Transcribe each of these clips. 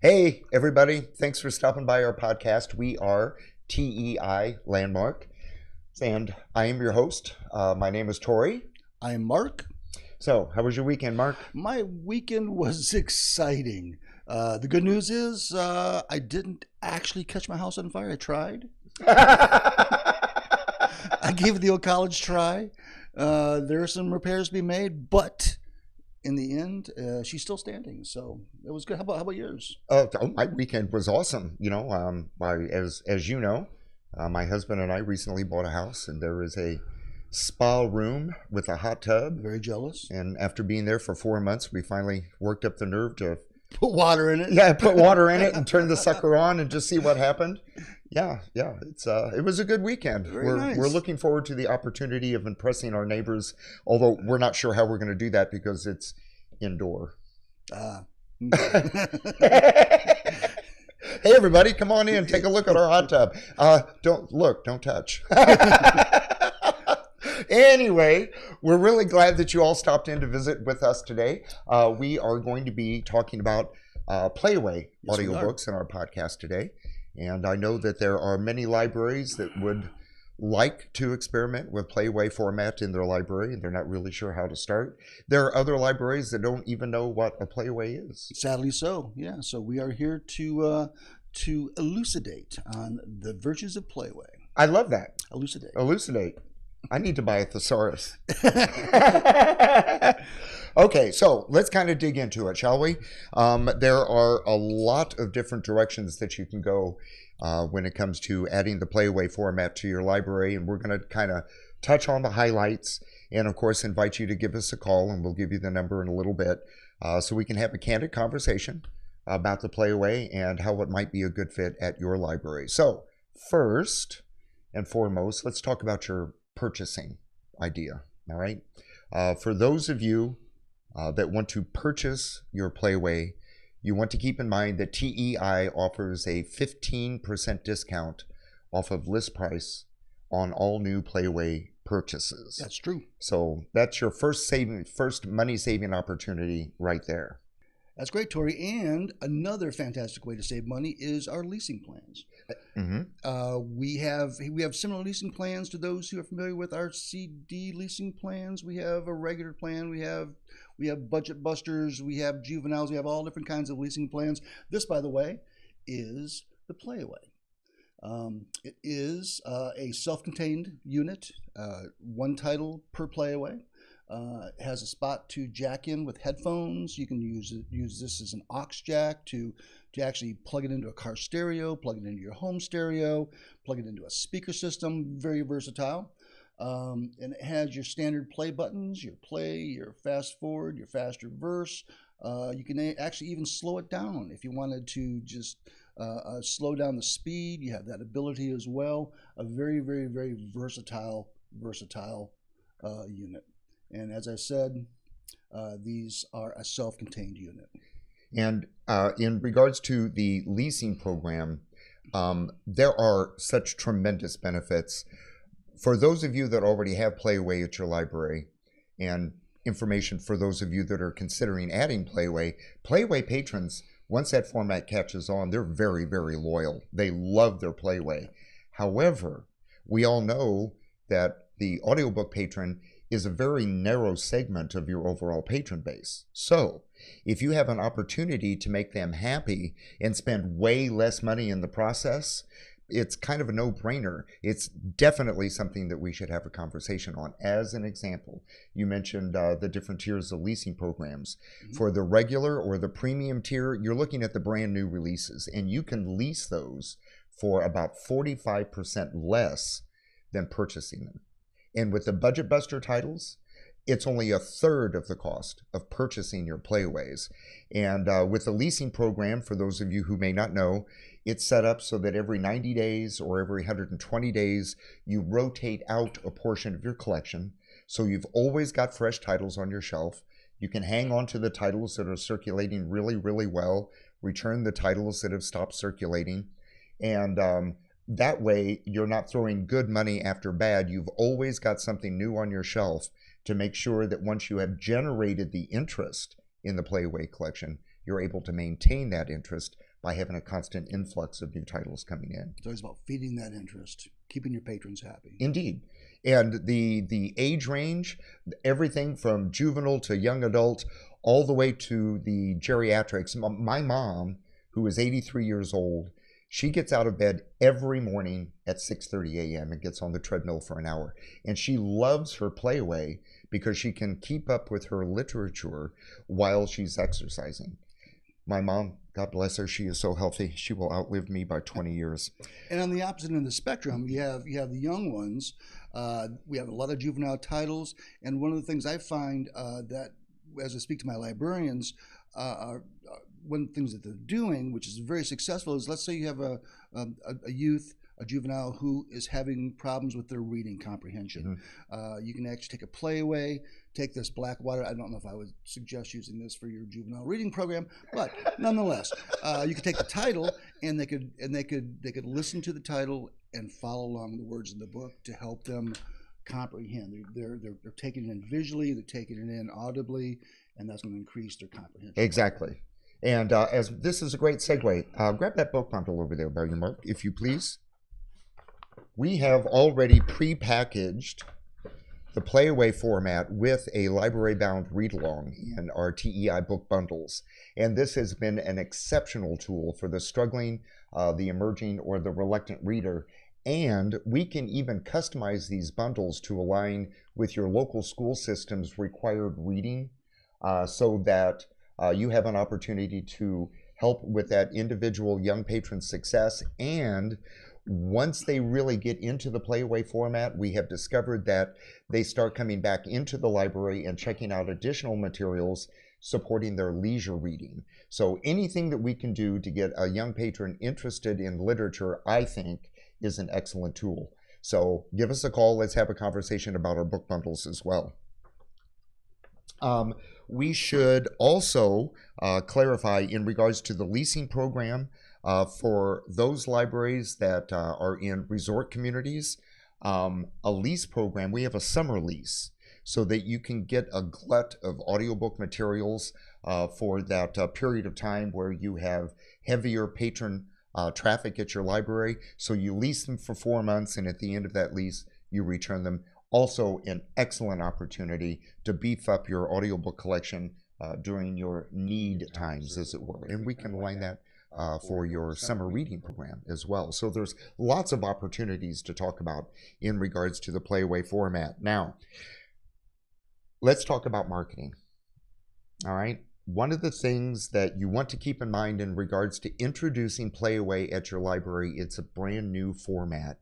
Hey, everybody. Thanks for stopping by our podcast. We are TEI Landmark, and I am your host. My name is Tori. I'm Mark. So, how was your weekend, Mark? My weekend was exciting. The good news is I didn't actually catch my house on fire. I tried. I gave it the old college try. There are some repairs to be made, but in the end, she's still standing. So it was good. How about yours? My weekend was awesome. As you know, my husband and I recently bought a house, and there is a spa room with a hot tub. Very jealous. And after being there for 4 months, we finally worked up the nerve to put water in it. Yeah, put water in it and turn the sucker on and just see what happened. Yeah. It was a good weekend. Nice. We're looking forward to the opportunity of impressing our neighbors, although we're not sure how we're going to do that because it's indoor. Hey, everybody, come on in. Take a look at our hot tub. Don't touch. Anyway, we're really glad that you all stopped in to visit with us today. We are going to be talking about Playaway audiobooks in our podcast today. And I know that there are many libraries that would like to experiment with Playaway format in their library, and they're not really sure how to start. There are other libraries that don't even know what a Playaway is. Sadly so, yeah. So we are here to elucidate on the virtues of Playaway. I love that. Elucidate. I need to buy a thesaurus. Okay, so let's kind of dig into it, shall we? There are a lot of different directions that you can go when it comes to adding the Playaway format to your library, and we're going to kind of touch on the highlights and, of course, invite you to give us a call, and we'll give you the number in a little bit so we can have a candid conversation about the Playaway and how it might be a good fit at your library. So first and foremost, let's talk about your purchasing idea. All right. For those of you that want to purchase your Playaway, you want to keep in mind that TEI offers a 15% discount off of list price on all new Playaway purchases. That's true. So that's your first money saving opportunity right there. That's great, Tori. And another fantastic way to save money is our leasing plans. Mm-hmm. We have similar leasing plans to those who are familiar with our CD leasing plans. We have a regular plan. We have budget busters. We have juveniles. We have all different kinds of leasing plans. This, by the way, is the Playaway. It is a self-contained unit, one title per Playaway. It has a spot to jack in with headphones. You can use this as an aux jack to actually plug it into a car stereo, plug it into your home stereo, plug it into a speaker system. Very versatile. And it has your standard play buttons, your play, your fast forward, your fast reverse. You can actually even slow it down if you wanted to just slow down the speed. You have that ability as well. A very, very, very versatile unit. And as I said, these are a self-contained unit. And in regards to the leasing program, there are such tremendous benefits. For those of you that already have Playaway at your library, and information for those of you that are considering adding Playaway patrons, once that format catches on, they're very, very loyal. They love their Playaway. However, we all know that the audiobook patron is a very narrow segment of your overall patron base. So if you have an opportunity to make them happy and spend way less money in the process, it's kind of a no-brainer. It's definitely something that we should have a conversation on. As an example, you mentioned the different tiers of leasing programs. Mm-hmm. For the regular or the premium tier, you're looking at the brand new releases, and you can lease those for about 45% less than purchasing them. And with the budget buster titles, it's only a third of the cost of purchasing your Playaways. And with the leasing program, for those of you who may not know, it's set up so that every 90 days or every 120 days, you rotate out a portion of your collection. So you've always got fresh titles on your shelf. You can hang on to the titles that are circulating really, really well, return the titles that have stopped circulating. And that way, you're not throwing good money after bad. You've always got something new on your shelf to make sure that once you have generated the interest in the Playaway collection, you're able to maintain that interest by having a constant influx of new titles coming in. It's always about feeding that interest, keeping your patrons happy. Indeed. And the age range, everything from juvenile to young adult, all the way to the geriatrics. My mom, who is 83 years old, she gets out of bed every morning at 6:30 a.m. and gets on the treadmill for an hour. And she loves her Playaway because she can keep up with her literature while she's exercising. My mom, God bless her, she is so healthy. She will outlive me by 20 years. And on the opposite end of the spectrum, you have the young ones. We have a lot of juvenile titles. And one of the things I find that as I speak to my librarians, one of the things that they're doing, which is very successful, is let's say you have a youth, a juvenile who is having problems with their reading comprehension. Mm-hmm. You can actually take a Playaway, take this Blackwater. I don't know if I would suggest using this for your juvenile reading program, but nonetheless, you could take the title and they could listen to the title and follow along the words in the book to help them comprehend. They're taking it in visually, they're taking it in audibly, and that's going to increase their comprehension. Exactly. And as this is a great segue, grab that book bundle over there by your mark, if you please. We have already pre-packaged the Playaway format with a library-bound read-along in our TEI book bundles. And this has been an exceptional tool for the struggling, the emerging, or the reluctant reader. And we can even customize these bundles to align with your local school system's required reading so that you have an opportunity to help with that individual young patron's success. And once they really get into the Playaway format, we have discovered that they start coming back into the library and checking out additional materials supporting their leisure reading. So anything that we can do to get a young patron interested in literature, I think, is an excellent tool. So give us a call. Let's have a conversation about our book bundles as well. We should also clarify in regards to the leasing program for those libraries that are in resort communities, a lease program. We have a summer lease so that you can get a glut of audiobook materials for that period of time where you have heavier patron traffic at your library. So you lease them for 4 months, and at the end of that lease, you return them. Also an excellent opportunity to beef up your audiobook collection during your need times, as it were. And we can align that for your summer reading program as well. So there's lots of opportunities to talk about in regards to the Playaway format. Now, let's talk about marketing. All right. One of the things that you want to keep in mind in regards to introducing Playaway at your library, it's a brand new format.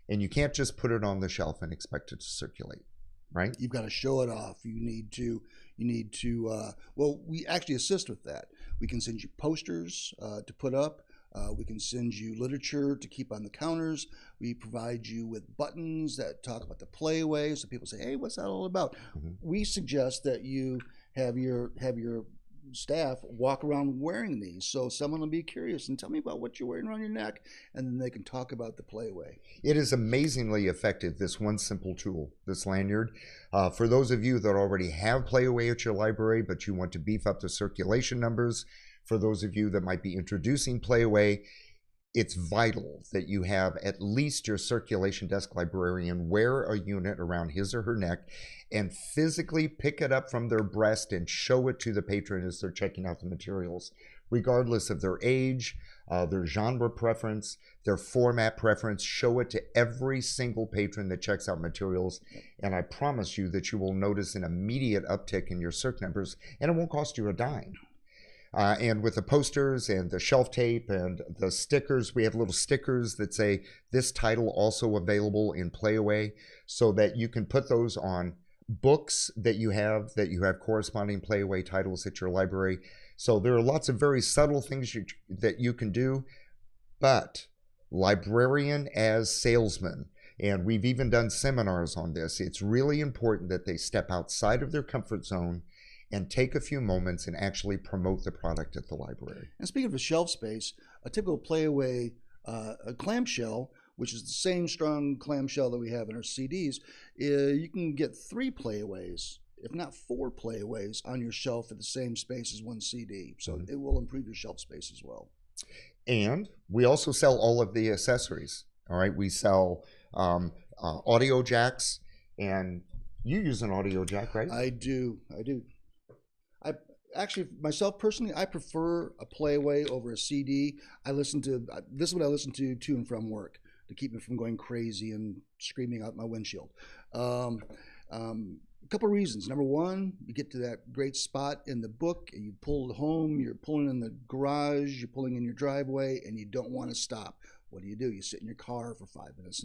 And you can't just put it on the shelf and expect it to circulate, right? You've got to show it off. You need to, well, we actually assist with that. We can send you posters to put up. We can send you literature to keep on the counters. We provide you with buttons that talk about the Playaway, so people say, hey, what's that all about? Mm-hmm. We suggest that you have your staff walk around wearing these, so someone will be curious and tell me about what you're wearing around your neck, and then they can talk about the Playaway. It is amazingly effective, this one simple tool, this lanyard. For those of you that already have Playaway at your library, but you want to beef up the circulation numbers, for those of you that might be introducing Playaway, it's vital that you have at least your circulation desk librarian wear a unit around his or her neck and physically pick it up from their breast and show it to the patron as they're checking out the materials, regardless of their age, their genre preference, their format preference. Show it to every single patron that checks out materials, and I promise you that you will notice an immediate uptick in your circ numbers, and it won't cost you a dime. And with the posters and the shelf tape and the stickers, we have little stickers that say this title also available in Playaway, so that you can put those on books that you have corresponding Playaway titles at your library. So there are lots of very subtle things that you can do, but librarian as salesman, and we've even done seminars on this, it's really important that they step outside of their comfort zone and take a few moments and actually promote the product at the library. And speaking of a shelf space, a typical Playaway a clamshell, which is the same strong clamshell that we have in our CDs, you can get 3 Playaways, if not 4 Playaways, on your shelf at the same space as one CD. So it will improve your shelf space as well. And we also sell all of the accessories. All right, we sell audio jacks, and you use an audio jack, right? I do. I actually, myself personally, I prefer a Playaway over a CD. This is what I listen to and from work to keep me from going crazy and screaming out my windshield. A couple of reasons. Number one, you get to that great spot in the book and you pull it home, you're pulling in the garage, you're pulling in your driveway, and you don't want to stop. What do? You sit in your car for 5 minutes.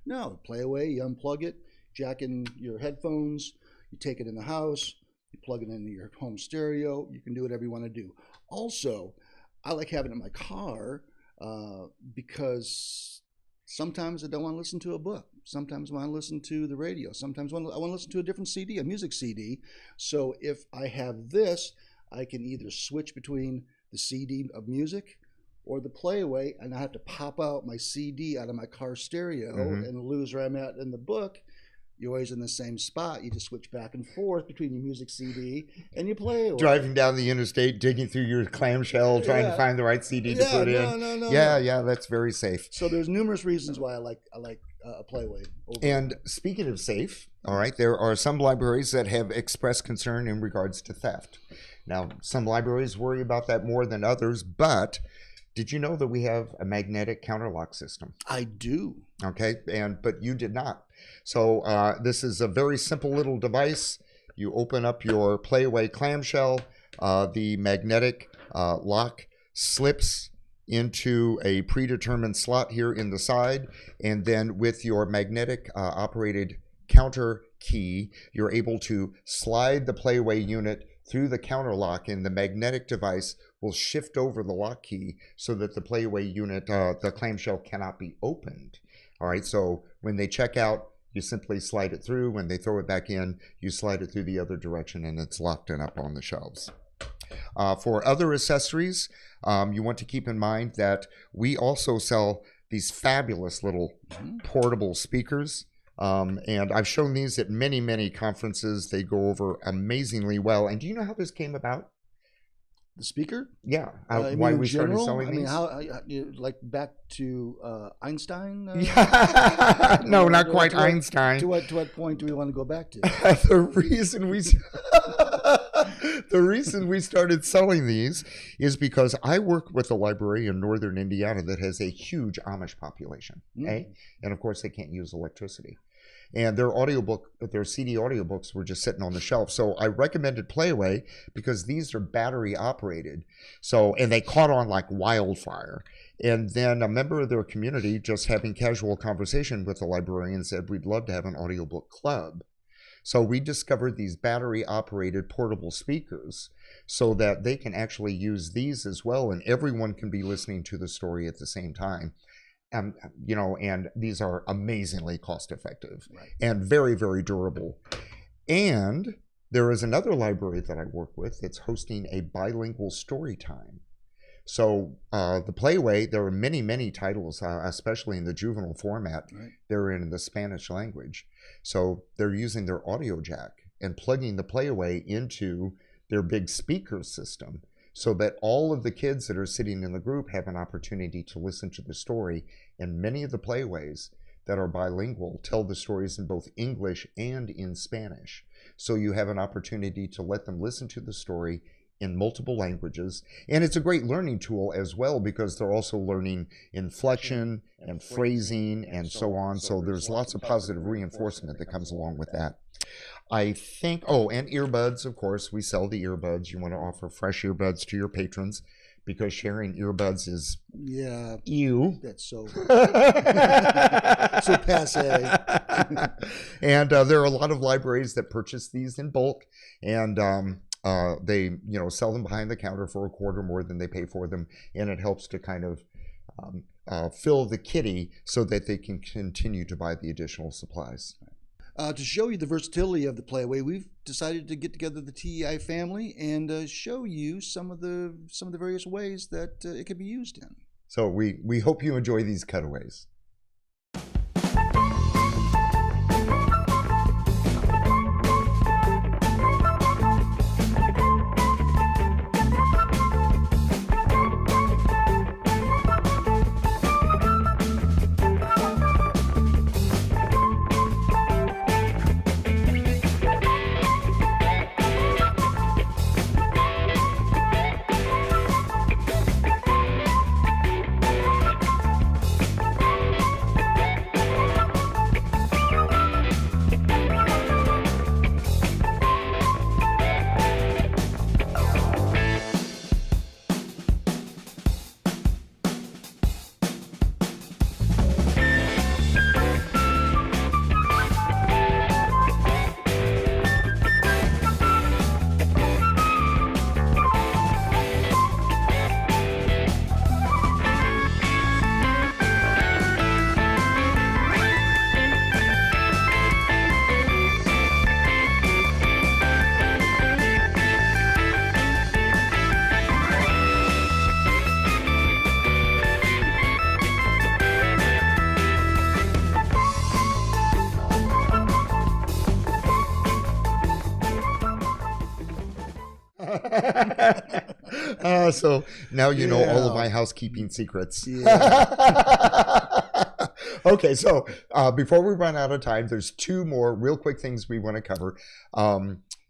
No, Playaway, you unplug it, jack in your headphones, you take it in the house, you plug it into your home stereo, you can do whatever you want to do. Also, I like having it in my car because sometimes I don't want to listen to a book. Sometimes I want to listen to the radio. Sometimes I want to listen to a different CD, a music CD. So if I have this, I can either switch between the CD of music or the Playaway, and I have to pop out my CD out of my car stereo and lose where I'm at in the book. You're always in the same spot. You just switch back and forth between your music CD and your Playaway. Driving down the interstate, digging through your clamshell, trying to find the right CD to put in. No. Yeah, that's very safe. So there's numerous reasons why I like a Playaway. And speaking of safe, all right, there are some libraries that have expressed concern in regards to theft. Now, some libraries worry about that more than others, but did you know that we have a magnetic counterlock system? I do. Okay, but you did not. So this is a very simple little device. You open up your Playaway clamshell. The magnetic lock slips into a predetermined slot here in the side, and then with your magnetic operated counter key, you're able to slide the Playaway unit through the counter lock, and the magnetic device will shift over the lock key so that the Playaway unit, the clamshell, cannot be opened. All right, so when they check out, you simply slide it through. When they throw it back in, you slide it through the other direction, and it's locked and up on the shelves. For other accessories, you want to keep in mind that we also sell these fabulous little portable speakers. And I've shown these at many, many conferences. They go over amazingly well. And do you know how this came about? The speaker? Yeah. Why we started selling these? How like back to Einstein? No, not quite Einstein. To what point do we want to go back to? The reason we started selling these is because I work with a library in northern Indiana that has a huge Amish population, and of course they can't use electricity. And their CD audiobooks were just sitting on the shelf. So I recommended Playaway because these are battery operated. And they caught on like wildfire. And then a member of their community, just having casual conversation with the librarian, said, we'd love to have an audiobook club. So we discovered these battery operated portable speakers so that they can actually use these as well. And everyone can be listening to the story at the same time. And these are amazingly cost effective and very, very durable. And there is another library that I work with that's hosting a bilingual story time. So the Playaway, there are many, many titles, especially in the juvenile format. They're in the Spanish language. So they're using their audio jack and plugging the Playaway into their big speaker system, so that all of the kids that are sitting in the group have an opportunity to listen to the story. And many of the Playaways that are bilingual tell the stories in both English and in Spanish. So you have an opportunity to let them listen to the story in multiple languages. And it's a great learning tool as well, because they're also learning inflection and phrasing and so on. So there's lots of positive reinforcement that comes along with that. I think, and earbuds, of course. We sell the earbuds. You want to offer fresh earbuds to your patrons, because sharing earbuds is ew. That's so so passe. And there are a lot of libraries that purchase these in bulk, and they sell them behind the counter for a quarter more than they pay for them, and it helps to kind of fill the kitty so that they can continue to buy the additional supplies. To show you the versatility of the Playaway, we've decided to get together the TEI family and show you some of the various ways that it can be used in. So we hope you enjoy these cutaways. So now you know all of Yeah. my housekeeping secrets. Yeah. Okay, so before we run out of time, there's two more real quick things we want to cover.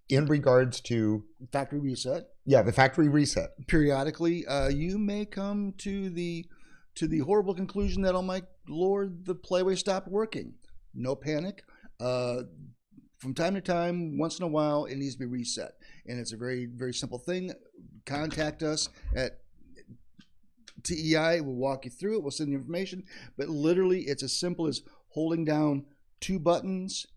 In regards to Factory reset. the factory reset. Periodically, you may come to the horrible conclusion that, oh my lord, the Playaway stopped working. No panic. From time to time, once in a while, it needs to be reset, and it's a very, very simple thing. Contact us at TEI. We'll walk you through it. We'll send you information, but literally, it's as simple as holding down two buttons,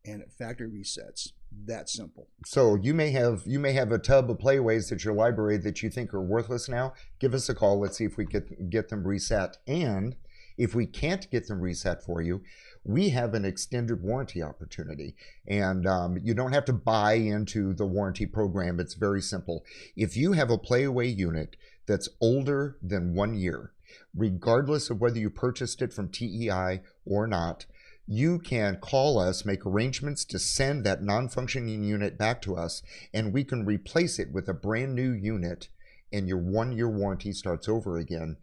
and it factory resets. That simple. So you may have a tub of Playaways at your library that you think are worthless now. Give us a call. Let's see if we can get them reset. And if we can't get them reset for you, we have an extended warranty opportunity. And you don't have to buy into the warranty program. It's very simple. If you have a Playaway unit that's older than 1 year, regardless of whether you purchased it from TEI or not, you can call us, make arrangements to send that non-functioning unit back to us, and we can replace it with a brand new unit, and your 1 year warranty starts over again,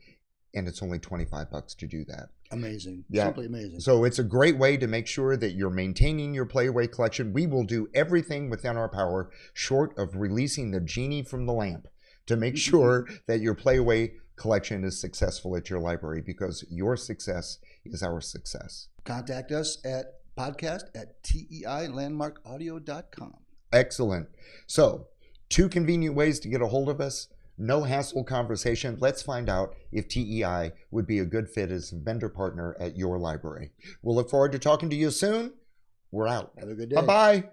and it's only $25 to do that. Amazing. Yeah. Simply amazing. So it's a great way to make sure that you're maintaining your Playaway collection. We will do everything within our power, short of releasing the genie from the lamp, to make sure that your Playaway collection is successful at your library, because your success is our success. Contact us at podcast@teilandmarkaudio.com. Excellent. So, two convenient ways to get a hold of us. No hassle conversation. Let's find out if TEI would be a good fit as a vendor partner at your library. We'll look forward to talking to you soon. We're out. Have a good day. Bye-bye.